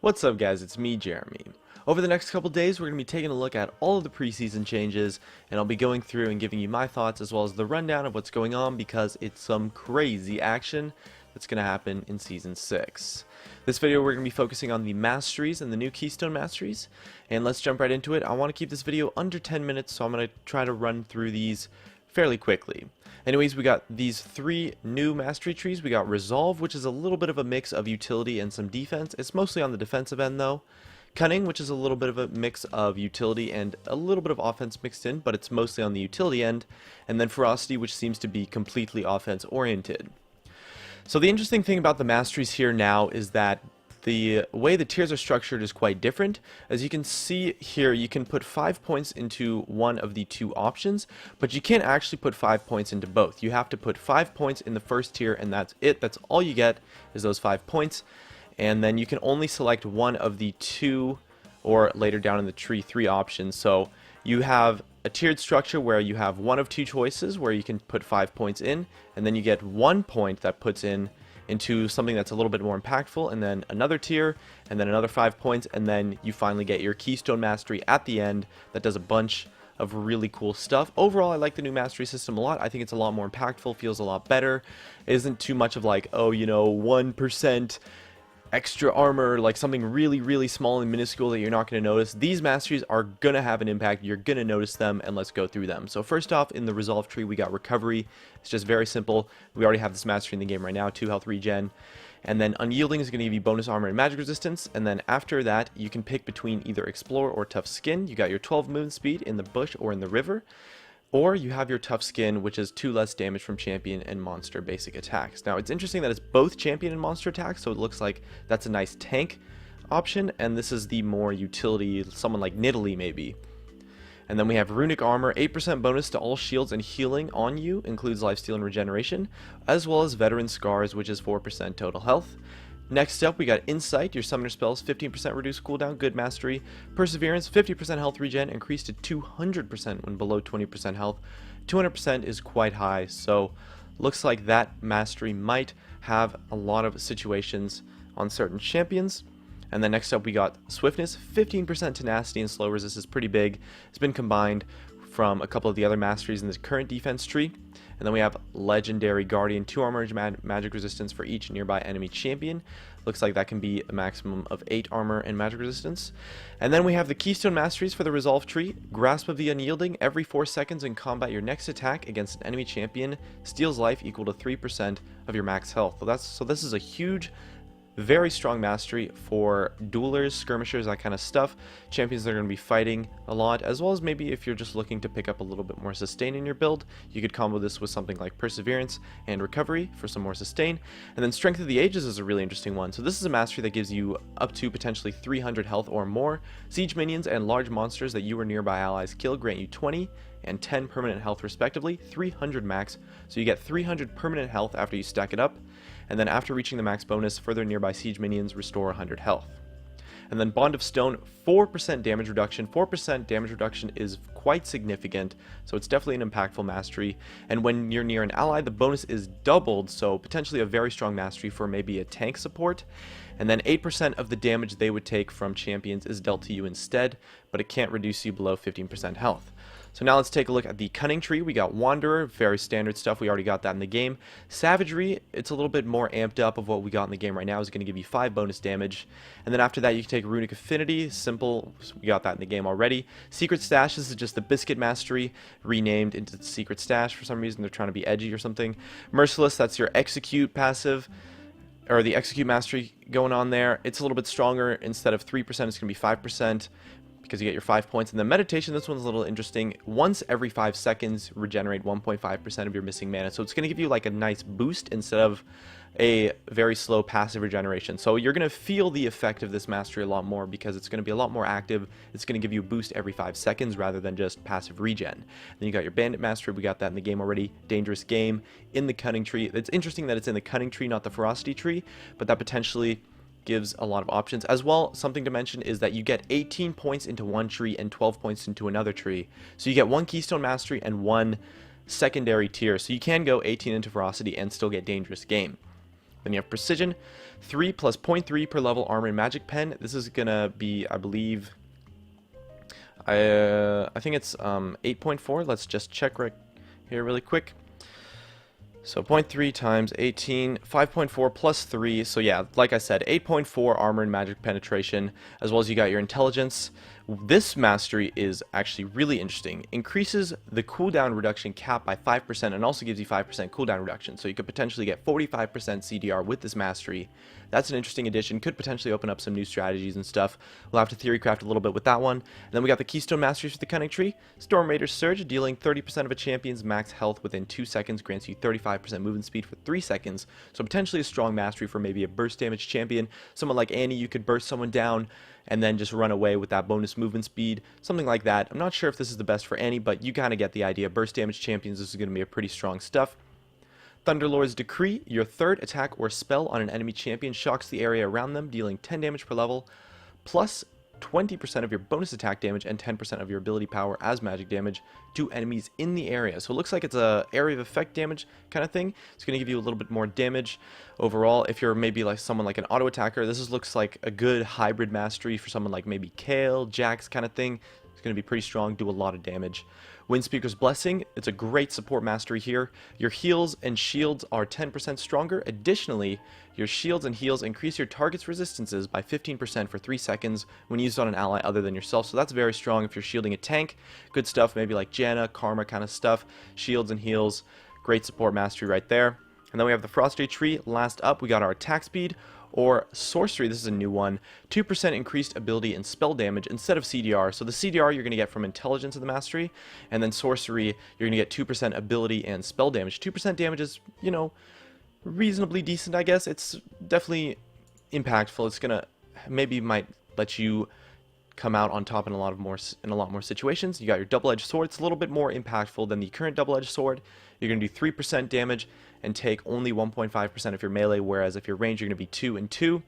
What's up guys, it's me, Jeremy. Over the next couple days we're going to be taking a look at all of the preseason changes, and I'll be going through and giving you my thoughts as well as the rundown of what's going on because it's some crazy action that's going to happen in Season 6. This video we're going to be focusing on the Masteries and the new Keystone Masteries, and let's jump right into it. I want to keep this video under 10 minutes, so I'm going to try to run through these fairly quickly. Anyways, we got these three new mastery trees. We got Resolve, which is a little bit of a mix of utility and some defense. It's mostly on the defensive end though. Cunning, which is a little bit of a mix of utility and a little bit of offense mixed in, but it's mostly on the utility end. And then Ferocity, which seems to be completely offense oriented. So the interesting thing about the masteries here now is that the way the tiers are structured is quite different. As you can see here, you can put 5 points into one of the two options, but you can't actually put 5 points into both. You have to put 5 points in the first tier, and that's it. That's all you get is those 5 points. And then you can only select one of the two, or later down in the tree, 3 options. So you have a tiered structure where you have one of 2 choices where you can put 5 points in, and then you get 1 point that puts into something that's a little bit more impactful, and then another tier, and then another 5 points, and then you finally get your Keystone Mastery at the end that does a bunch of really cool stuff. Overall, I like the new Mastery system a lot. I think it's a lot more impactful, feels a lot better. It isn't too much of like, oh, you know, 1% extra armor, like something really small and minuscule that you're not going to notice. These masteries are going to have an impact. You're going to notice them, and let's go through them. So first off, in the Resolve tree, we got Recovery. It's just very simple. We already have this mastery in the game right now, 2 health regen. And then Unyielding is going to give you bonus armor and magic resistance. And then after that, you can pick between either Explore or Tough Skin. You got your 12 movement speed in the bush or in the river. Or you have your Tough Skin, which is 2 less damage from champion and monster basic attacks. Now, it's interesting that it's both champion and monster attacks, so it looks like that's a nice tank option, and this is the more utility, someone like Nidalee maybe. And then we have Runic Armor, 8% bonus to all shields and healing on you, includes lifesteal and regeneration, as well as Veteran Scars, which is 4% total health. Next up, we got Insight, your summoner spells, 15% reduced cooldown, good mastery. Perseverance, 50% health regen, increased to 200% when below 20% health. 200% is quite high, so looks like that mastery might have a lot of situations on certain champions. And then next up, we got Swiftness, 15% tenacity and slow resist is pretty big. It's been combined from a couple of the other masteries in this current defense tree. And then we have Legendary Guardian, 2 armor and magic resistance for each nearby enemy champion. Looks like that can be a maximum of 8 armor and magic resistance. And then we have the Keystone Masteries for the Resolve tree. Grasp of the Unyielding, every 4 seconds in combat, your next attack against an enemy champion steals life equal to 3% of your max health. So this is a huge, very strong mastery for duelers, skirmishers, that kind of stuff. Champions that are going to be fighting a lot, as well as maybe if you're just looking to pick up a little bit more sustain in your build, you could combo this with something like Perseverance and Recovery for some more sustain. And then Strength of the Ages is a really interesting one. So this is a mastery that gives you up to potentially 300 health or more. Siege minions and large monsters that you or nearby allies kill grant you 20 and 10 permanent health respectively, 300 max, so you get 300 permanent health after you stack it up, and then after reaching the max bonus, further nearby siege minions restore 100 health. And then Bond of Stone, 4% damage reduction. 4% damage reduction is quite significant, so it's definitely an impactful mastery. And when you're near an ally, the bonus is doubled, so potentially a very strong mastery for maybe a tank support. And then 8% of the damage they would take from champions is dealt to you instead, but it can't reduce you below 15% health. So now let's take a look at the Cunning tree. We got Wanderer, very standard stuff. We already got that in the game. Savagery, it's a little bit more amped up of what we got in the game right now. It's going to give you 5 bonus damage. And then after that, you can take Runic Affinity. Simple, we got that in the game already. Secret Stash, this is just the Biscuit Mastery, renamed into Secret Stash for some reason. They're trying to be edgy or something. Merciless, that's your Execute passive, or the Execute Mastery going on there. It's a little bit stronger. Instead of 3%, it's going to be 5%. Because you get your 5 points. And then Meditation, this one's a little interesting. Once every 5 seconds, regenerate 1.5% of your missing mana. So it's going to give you like a nice boost instead of a very slow passive regeneration. So you're going to feel the effect of this mastery a lot more because it's going to be a lot more active. It's going to give you a boost every 5 seconds rather than just passive regen. Then you got your Bandit Mastery. We got that in the game already. Dangerous Game in the Cunning tree. It's interesting that it's in the Cunning tree, not the Ferocity tree, but that potentially gives a lot of options. As well, something to mention is that you get 18 points into one tree and 12 points into another tree. So you get 1 Keystone Mastery and 1 secondary tier. So you can go 18 into Ferocity and still get Dangerous Game. Then you have precision, 3 plus 0.3 per level armor and magic pen. This is gonna be, I believe, I think it's 8.4. Let's just check right here really quick. So 0.3 times 18, 5.4 plus 3, so yeah, like I said, 8.4 armor and magic penetration, as well as you got your intelligence. This mastery is actually really interesting. Increases the cooldown reduction cap by 5% and also gives you 5% cooldown reduction, so you could potentially get 45% CDR with this mastery. That's an interesting addition, could potentially open up some new strategies and stuff. We'll have to theory craft a little bit with that one. And then we got the Keystone Masteries for the Cunning Tree. Storm Raider's Surge, dealing 30% of a champion's max health within 2 seconds, grants you 35% movement speed for 3 seconds, so potentially a strong mastery for maybe a burst damage champion. Someone like Annie, you could burst someone down and then just run away with that bonus movement speed, something like that. I'm not sure if this is the best for Annie, but you kind of get the idea. Burst damage champions, this is going to be a pretty strong stuff. Thunderlord's Decree, your third attack or spell on an enemy champion shocks the area around them, dealing 10 damage per level, plus 20% of your bonus attack damage and 10% of your ability power as magic damage to enemies in the area. So it looks like it's a area of effect damage kind of thing. It's going to give you a little bit more damage overall. If you're maybe like someone like an auto attacker, looks like a good hybrid mastery for someone like maybe Kale, Jax kind of thing. It's going to be pretty strong, do a lot of damage. Windspeaker's Blessing, it's a great support mastery here. Your heals and shields are 10% stronger. Additionally, your shields and heals increase your target's resistances by 15% for 3 seconds when used on an ally other than yourself. So that's very strong if you're shielding a tank. Good stuff, maybe like Janna, Karma kind of stuff. Shields and heals, great support mastery right there. And then we have the Frosty Tree. Last up, we got our attack speed. Or sorcery, this is a new one, 2% increased ability and spell damage instead of CDR. So the CDR you're going to get from intelligence of the mastery, and then sorcery you're going to get 2% ability and spell damage. 2% damage is, you know, reasonably decent, I guess. It's definitely impactful. It's going to maybe might let you come out on top in a lot more situations. You got your double-edged sword. It's a little bit more impactful than the current double-edged sword. You're going to do 3% damage and take only 1.5% of your melee, whereas if you're ranged, you're going to be 2 and 2.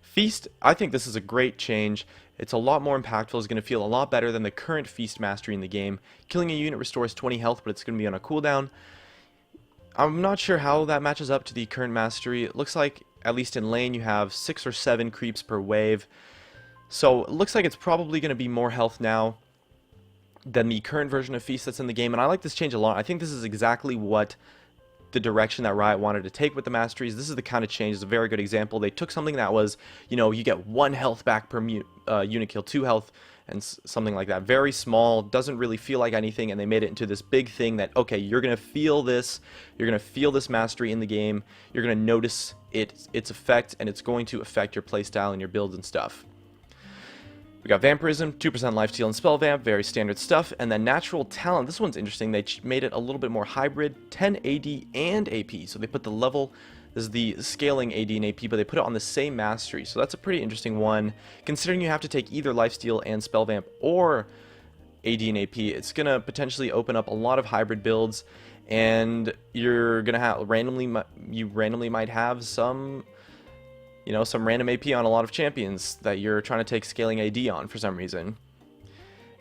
Feast, I think this is a great change. It's a lot more impactful. It's going to feel a lot better than the current Feast mastery in the game. Killing a unit restores 20 health, but it's going to be on a cooldown. I'm not sure how that matches up to the current mastery. It looks like, at least in lane, you have 6 or 7 creeps per wave. So it looks like it's probably going to be more health now than the current version of Feast that's in the game, and I like this change a lot. I think this is exactly what the direction that Riot wanted to take with the masteries. This is the kind of change. It's a very good example. They took something that was, you know, you get 1 health back per unit kill, 2 health, and something like that. Very small, doesn't really feel like anything, and they made it into this big thing that, okay, you're going to feel this. You're going to feel this mastery in the game. You're going to notice its effect, and it's going to affect your playstyle and your builds and stuff. We got Vampirism, 2% lifesteal and spell vamp, very standard stuff. And then Natural Talent, this one's interesting. They made it a little bit more hybrid, 10 AD and AP. So they put the level, this is the scaling AD and AP, but they put it on the same mastery. So that's a pretty interesting one. Considering you have to take either lifesteal and spell vamp or AD and AP, it's going to potentially open up a lot of hybrid builds. And you're going to have, you randomly might have some, you know, some random AP on a lot of champions that you're trying to take scaling AD on for some reason.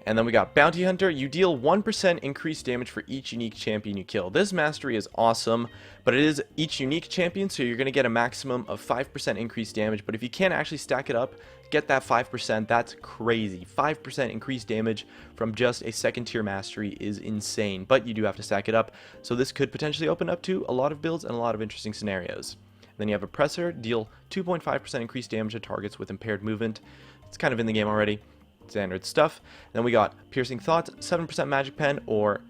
And then we got Bounty Hunter. You deal 1% increased damage for each unique champion you kill. This mastery is awesome, but it is each unique champion, so you're going to get a maximum of 5% increased damage. But if you can't actually stack it up, get that 5%, that's crazy. 5% increased damage from just a second tier mastery is insane, but you do have to stack it up. So this could potentially open up to a lot of builds and a lot of interesting scenarios. Then you have Oppressor, deal 2.5% increased damage to targets with impaired movement. It's kind of in the game already, standard stuff. Then we got Piercing Thoughts, 7% magic pen, or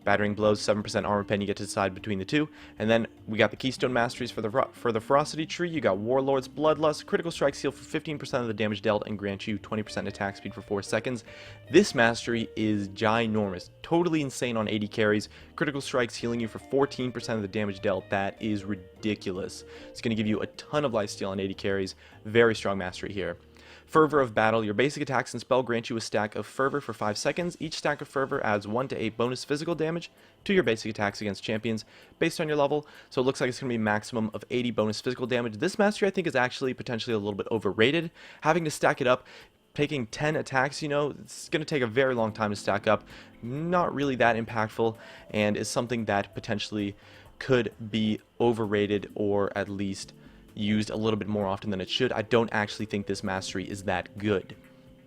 Battering Blows, 7% armor pen. You get to decide between the two. And then we got the Keystone Masteries for the Ferocity Tree. You got Warlord's Bloodlust, critical strike seal for 15% of the damage dealt and grant you 20% attack speed for 4 seconds. This mastery is ginormous, totally insane on 80 carries. Critical strikes healing you for 14% of the damage dealt. That is ridiculous. It's going to give you a ton of lifesteal on 80 carries. Very strong mastery here. Fervor of Battle. Your basic attacks and spell grant you a stack of Fervor for 5 seconds. Each stack of Fervor adds 1 to 8 bonus physical damage to your basic attacks against champions based on your level. So it looks like it's going to be a maximum of 80 bonus physical damage. This mastery I think is actually potentially a little bit overrated. Having to stack it up, taking 10 attacks, you know, it's going to take a very long time to stack up. Not really that impactful, and is something that potentially could be overrated, or at least used a little bit more often than it should. I don't actually think this mastery is that good.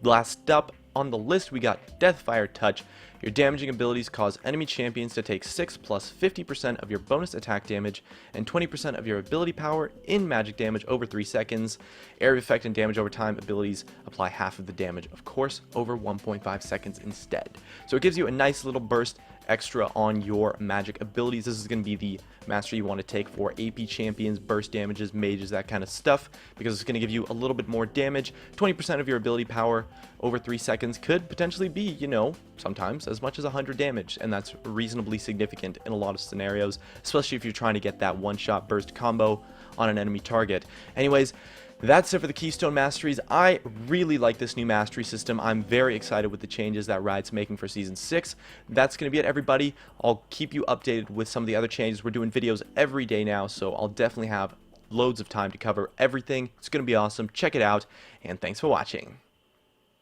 Last up on the list, we got Deathfire Touch. Your damaging abilities cause enemy champions to take 6 plus 50% of your bonus attack damage and 20% of your ability power in magic damage over 3 seconds. Area effect and damage over time abilities apply half of the damage, of course, over 1.5 seconds instead. So it gives you a nice little burst extra on your magic abilities. This is going to be the mastery you want to take for AP champions, burst damages, mages, that kind of stuff, because it's going to give you a little bit more damage. 20% of your ability power over 3 seconds could potentially be, you know, sometimes as much as 100 damage, and that's reasonably significant in a lot of scenarios, especially if you're trying to get that one-shot burst combo on an enemy target. Anyways, that's it for the Keystone Masteries. I really like this new mastery system. I'm very excited with the changes that Riot's making for Season 6. That's going to be it, everybody. I'll keep you updated with some of the other changes. We're doing videos every day now, so I'll definitely have loads of time to cover everything. It's going to be awesome. Check it out, and thanks for watching.